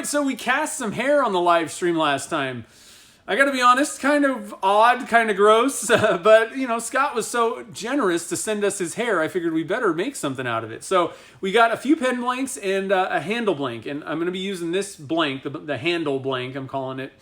right, so we cast some hair on the live stream last time. I gotta be honest, kind of odd, kind of gross, but you know, Scott was so generous to send us his hair, I figured we better make something out of it. So we got a few pen blanks and a handle blank, and I'm gonna be using this blank, the handle blank, I'm calling it,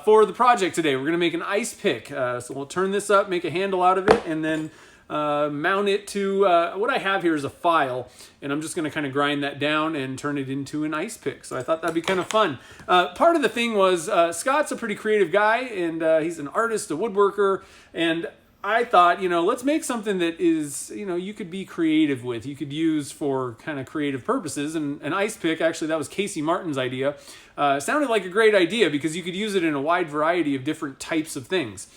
for the project today. We're gonna make an ice pick. So we'll turn this up, make a handle out of it, and then mount it to, what I have here is a file, and I'm just going to kind of grind that down and turn it into an ice pick. So I thought that'd be kind of fun. Part of the thing was Scott's a pretty creative guy, and he's an artist, a woodworker, and I thought, you know, let's make something that is, you know, you could be creative with, you could use for kind of creative purposes. And an ice pick, actually, that was Casey Martin's idea. Sounded like a great idea because you could use it in a wide variety of different types of things.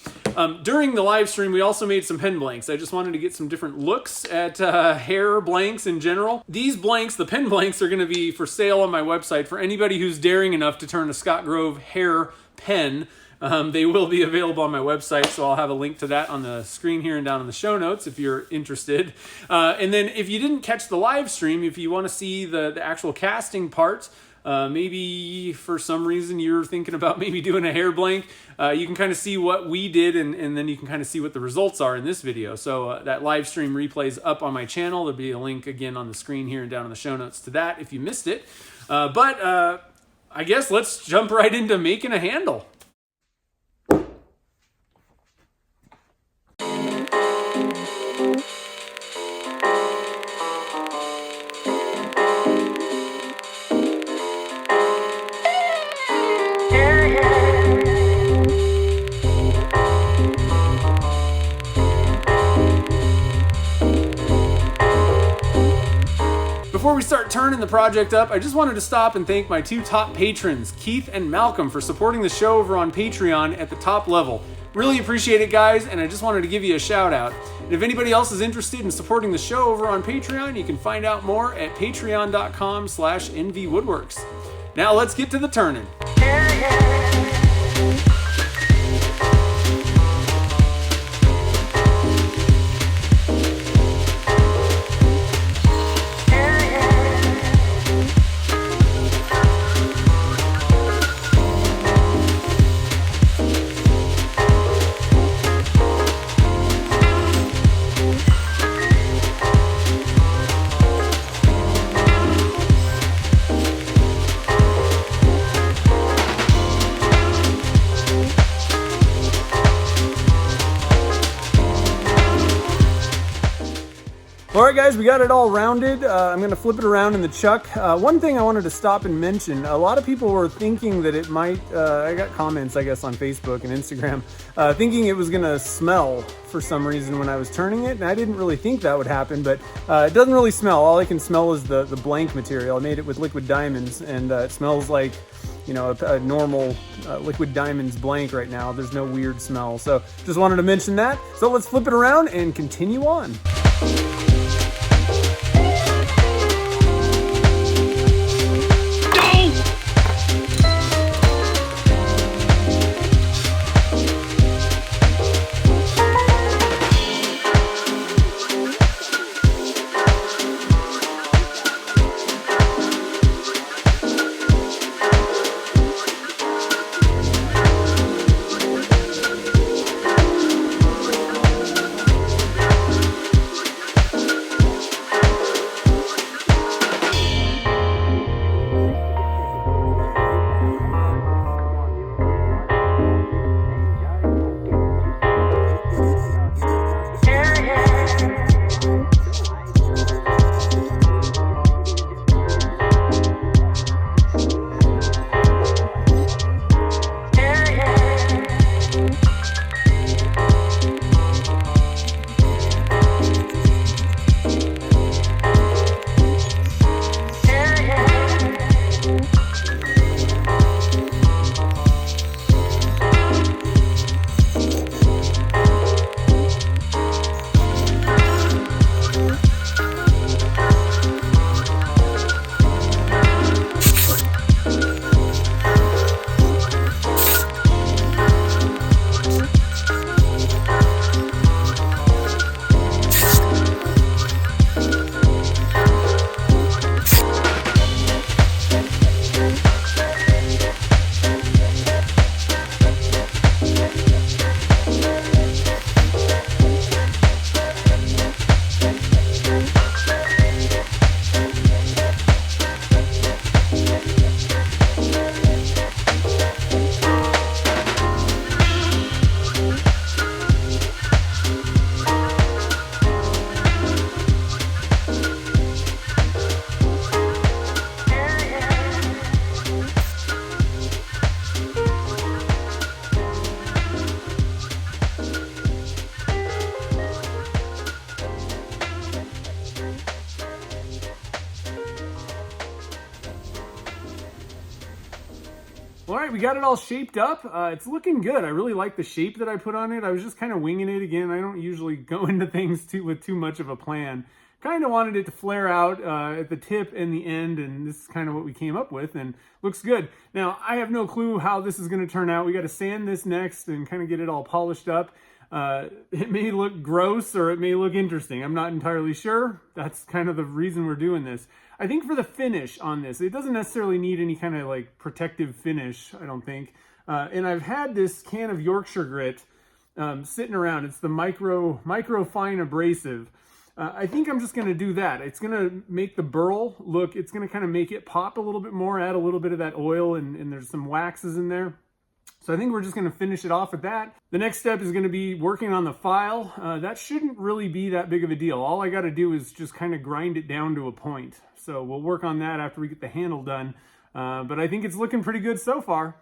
During the live stream, we also made some pen blanks. I just wanted to get some different looks at hair blanks in general. These blanks, the pen blanks, are going to be for sale on my website for anybody who's daring enough to turn a Scott Grove hair pen. They will be available on my website, so I'll have a link to that on the screen here and down in the show notes if you're interested. And then if you didn't catch the live stream, if you want to see the actual casting part, maybe for some reason you're thinking about maybe doing a hair blank, you can kind of see what we did, and then you can kind of see what the results are in this video. So that live stream replay is up on my channel. There'll be a link again on the screen here and down in the show notes to that if you missed it. But I guess let's jump right into making a handle. Before we start turning the project up, I just wanted to stop and thank my two top patrons, Keith and Malcolm, for supporting the show over on Patreon at the top level. Really appreciate it, guys, and I just wanted to give you a shout out. And if anybody else is interested in supporting the show over on Patreon, you can find out more at patreon.com/nvwoodworks. Now let's get to the turning. Alright guys, we got it all rounded. I'm going to flip it around in the chuck. One thing I wanted to stop and mention, a lot of people were thinking that it might, I got comments I guess on Facebook and Instagram, thinking it was going to smell for some reason when I was turning it, and I didn't really think that would happen, but it doesn't really smell. All I can smell is the blank material. I made it with liquid diamonds, and it smells like, you know, a normal liquid diamonds blank right now. There's no weird smell, so just wanted to mention that. So let's flip it around and continue on. All right, we got it all shaped up. It's looking good. I really like the shape that I put on it. I was just kind of winging it again. I don't usually go into things with too much of a plan. Kind of wanted it to flare out at the tip and the end, and this is kind of what we came up with, and looks good. Now, I have no clue how this is going to turn out. We got to sand this next and kind of get it all polished up. It may look gross or it may look interesting. I'm not entirely sure. That's kind of the reason we're doing this. I think for the finish on this, it doesn't necessarily need any kind of like protective finish, I don't think. And I've had this can of Yorkshire grit sitting around. It's the micro fine abrasive. I think I'm just going to do that. It's going to make the burl look, it's going to kind of make it pop a little bit more, add a little bit of that oil, and there's some waxes in there. So I think we're just going to finish it off with that. The next step is going to be working on the file. That shouldn't really be that big of a deal. All I got to do is just kind of grind it down to a point. So we'll work on that after we get the handle done. But I think it's looking pretty good so far.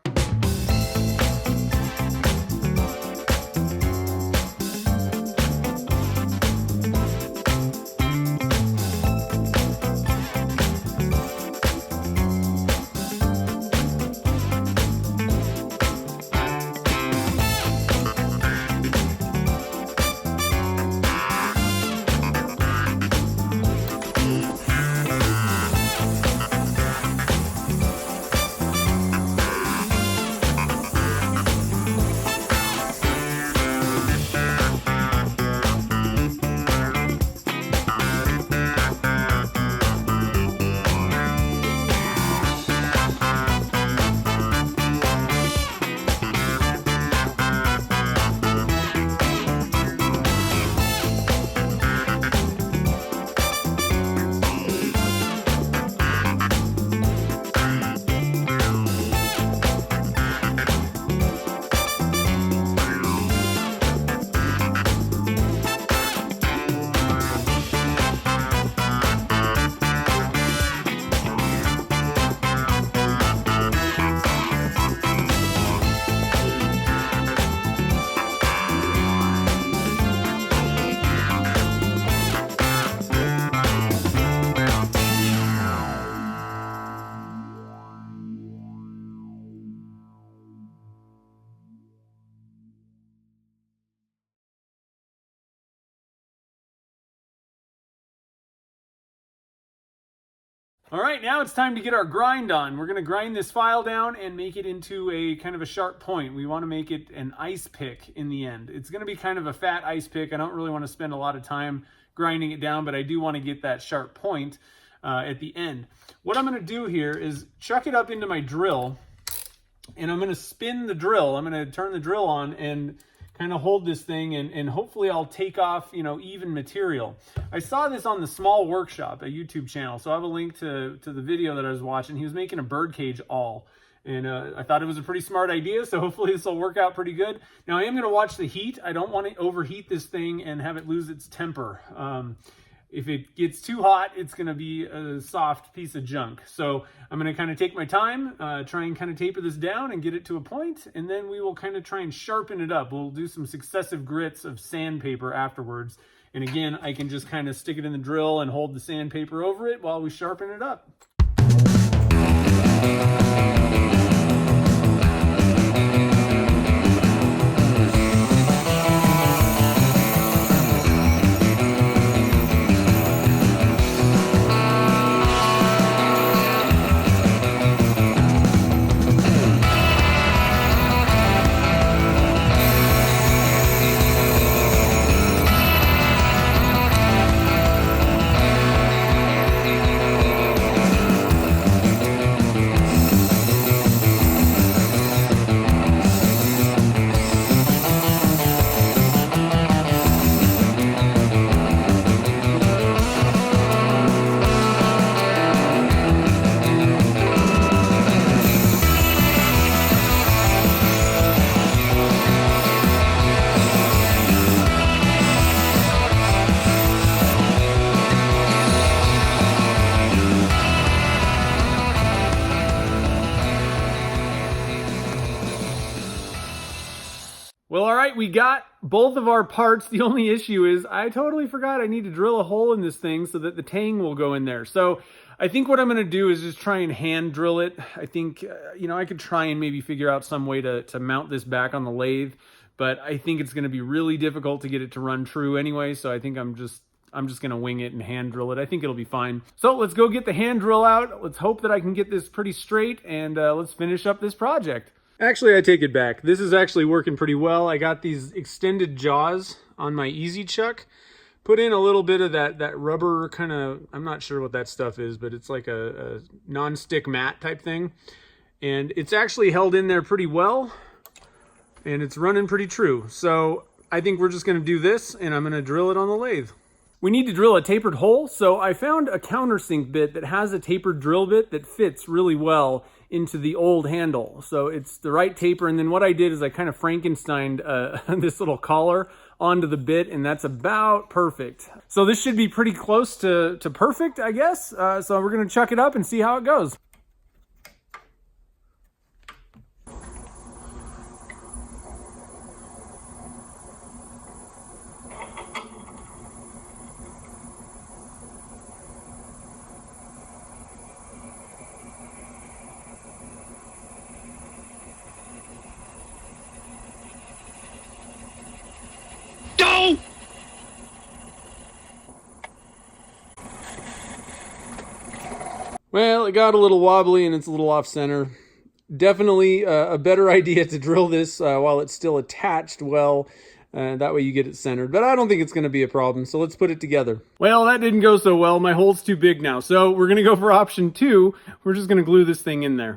All right, now it's time to get our grind on. We're gonna grind this file down and make it into a kind of a sharp point. We wanna make it an ice pick in the end. It's gonna be kind of a fat ice pick. I don't really wanna spend a lot of time grinding it down, but I do wanna get that sharp point at the end. What I'm gonna do here is chuck it up into my drill, and I'm gonna spin the drill. I'm gonna turn the drill on and kind of hold this thing, and hopefully I'll take off, you know, even material. I saw this on the Small Workshop, a YouTube channel, so I have a link to the video that I was watching. He was making a birdcage awl, and I thought it was a pretty smart idea, so hopefully this will work out pretty good. Now I am going to watch the heat. I don't want to overheat this thing and have it lose its temper. If it gets too hot, it's going to be a soft piece of junk. So I'm going to kind of take my time, try and kind of taper this down and get it to a point, and then we will kind of try and sharpen it up. We'll do some successive grits of sandpaper afterwards. And again, I can just kind of stick it in the drill and hold the sandpaper over it while we sharpen it up. All right, we got both of our parts. The only issue is I totally forgot I need to drill a hole in this thing so that the tang will go in there. So I think what I'm going to do is just try and hand drill it. I think, I could try and maybe figure out some way to mount this back on the lathe, but I think it's going to be really difficult to get it to run true anyway. So I think I'm just going to wing it and hand drill it. I think it'll be fine. So let's go get the hand drill out. Let's hope that I can get this pretty straight, and let's finish up this project. Actually, I take it back. This is actually working pretty well. I got these extended jaws on my Easy Chuck. Put in a little bit of that rubber kind of, I'm not sure what that stuff is, but it's like a non-stick mat type thing. And it's actually held in there pretty well. And it's running pretty true. So I think we're just going to do this, and I'm going to drill it on the lathe. We need to drill a tapered hole, so I found a countersink bit that has a tapered drill bit that fits really well into the old handle. So it's the right taper, and then what I did is I kind of Frankensteined this little collar onto the bit, and that's about perfect. So this should be pretty close to perfect, I guess. So we're gonna chuck it up and see how it goes. Well, it got a little wobbly and it's a little off center. Definitely a better idea to drill this while it's still attached well. That way you get it centered. But I don't think it's going to be a problem, so let's put it together. Well, that didn't go so well. My hole's too big now. So we're going to go for option 2. We're just going to glue this thing in there.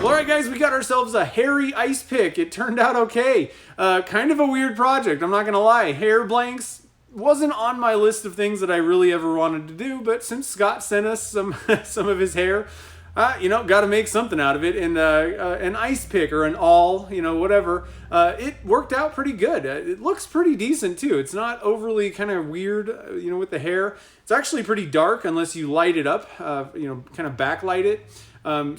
Alright guys, we got ourselves a hairy ice pick. It turned out okay. Kind of a weird project, I'm not gonna lie. Hair blanks wasn't on my list of things that I really ever wanted to do, but since Scott sent us some of his hair, got to make something out of it. And an ice pick or an awl, whatever, it worked out pretty good. It looks pretty decent too. It's not overly kind of weird, with the hair. It's actually pretty dark unless you light it up, kind of backlight it.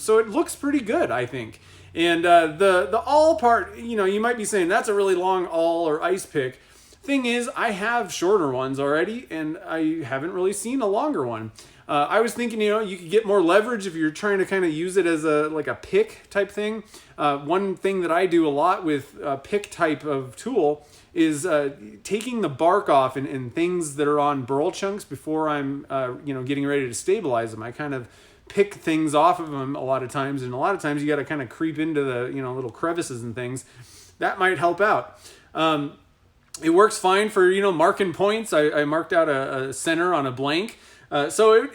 So it looks pretty good, I think. And the awl part, you might be saying that's a really long awl or ice pick. Thing is, I have shorter ones already, and I haven't really seen a longer one. I was thinking, you could get more leverage if you're trying to kind of use it as a pick type thing. One thing that I do a lot with a pick type of tool is taking the bark off and things that are on burl chunks before I'm, getting ready to stabilize them. I kind of pick things off of them a lot of times, and a lot of times you got to kind of creep into the, little crevices and things. That might help out. It works fine for, marking points. I marked out a center on a blank. So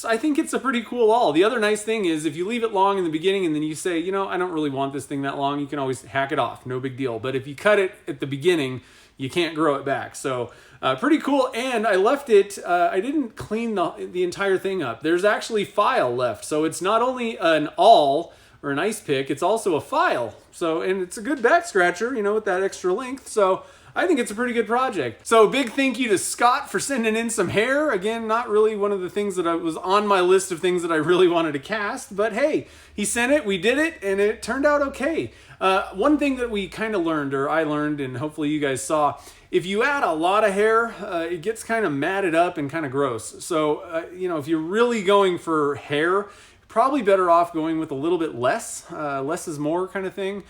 I think it's a pretty cool awl. The other nice thing is if you leave it long in the beginning and then you say, I don't really want this thing that long, you can always hack it off. No big deal. But if you cut it at the beginning, you can't grow it back. So pretty cool. And I left it, I didn't clean the entire thing up. There's actually file left. So it's not only an awl or an ice pick, it's also a file. So, and it's a good back scratcher, with that extra length. So I think it's a pretty good project. So big thank you to Scott for sending in some hair. Again, not really one of the things that was on my list of things that I really wanted to cast, but hey, he sent it, we did it, and it turned out okay. One thing that we kind of learned, or I learned, and hopefully you guys saw, if you add a lot of hair, it gets kind of matted up and kind of gross. So, you know, if you're really going for hair, probably better off going with a little bit less. Less is more kind of thing.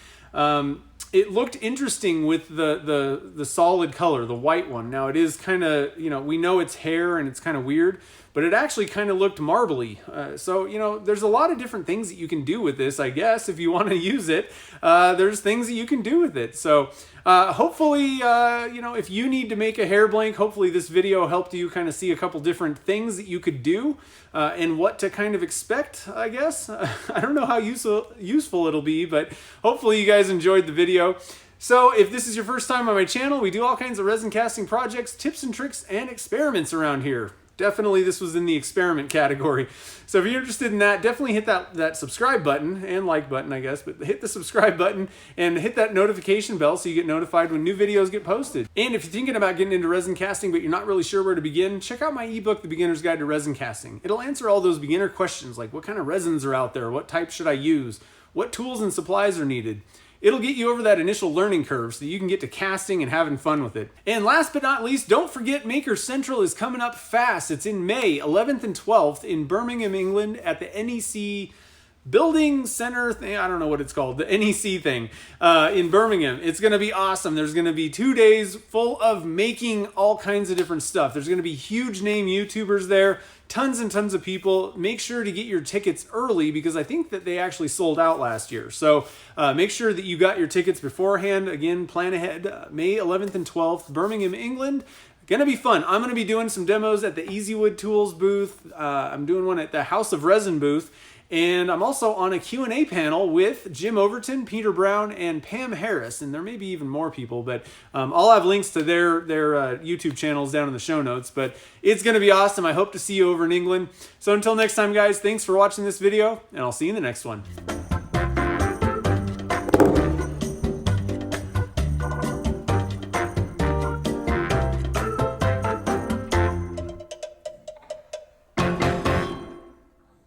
It looked interesting with the solid color, the white one. Now it is kind of, you know, we know it's hair and it's kind of weird, but it actually kind of looked marbly. So, you know, there's a lot of different things that you can do with this, I guess, if you want to use it. There's things that you can do with it. So hopefully, you know, if you need to make a hair blank, hopefully this video helped you kind of see a couple different things that you could do and what to kind of expect, I guess. I don't know how useful it'll be, but hopefully you guys enjoyed the video. So if this is your first time on my channel, we do all kinds of resin casting projects, tips and tricks, and experiments around here. Definitely this was in the experiment category. So if you're interested in that, definitely hit that subscribe button and like button, I guess, but hit the subscribe button and hit that notification bell so you get notified when new videos get posted. And if you're thinking about getting into resin casting, but you're not really sure where to begin, check out my ebook, The Beginner's Guide to Resin Casting. It'll answer all those beginner questions like what kind of resins are out there? What type should I use? What tools and supplies are needed? It'll get you over that initial learning curve so that you can get to casting and having fun with it. And last but not least, don't forget Maker Central is coming up fast. It's in May 11th and 12th in Birmingham, England at the NEC Building Center thing. I don't know what it's called, the NEC thing in Birmingham. It's going to be awesome. There's going to be 2 days full of making all kinds of different stuff. There's going to be huge name YouTubers there, tons and tons of people. Make sure to get your tickets early because I think that they actually sold out last year. So make sure that you got your tickets beforehand. Again, plan ahead. May 11th and 12th, Birmingham, England. Gonna be fun. I'm gonna be doing some demos at the Easywood Tools booth. I'm doing one at the House of Resin booth. And I'm also on a Q&A panel with Jim Overton, Peter Brown, and Pam Harris. And there may be even more people, but I'll have links to their YouTube channels down in the show notes. But it's going to be awesome. I hope to see you over in England. So until next time, guys, thanks for watching this video, and I'll see you in the next one.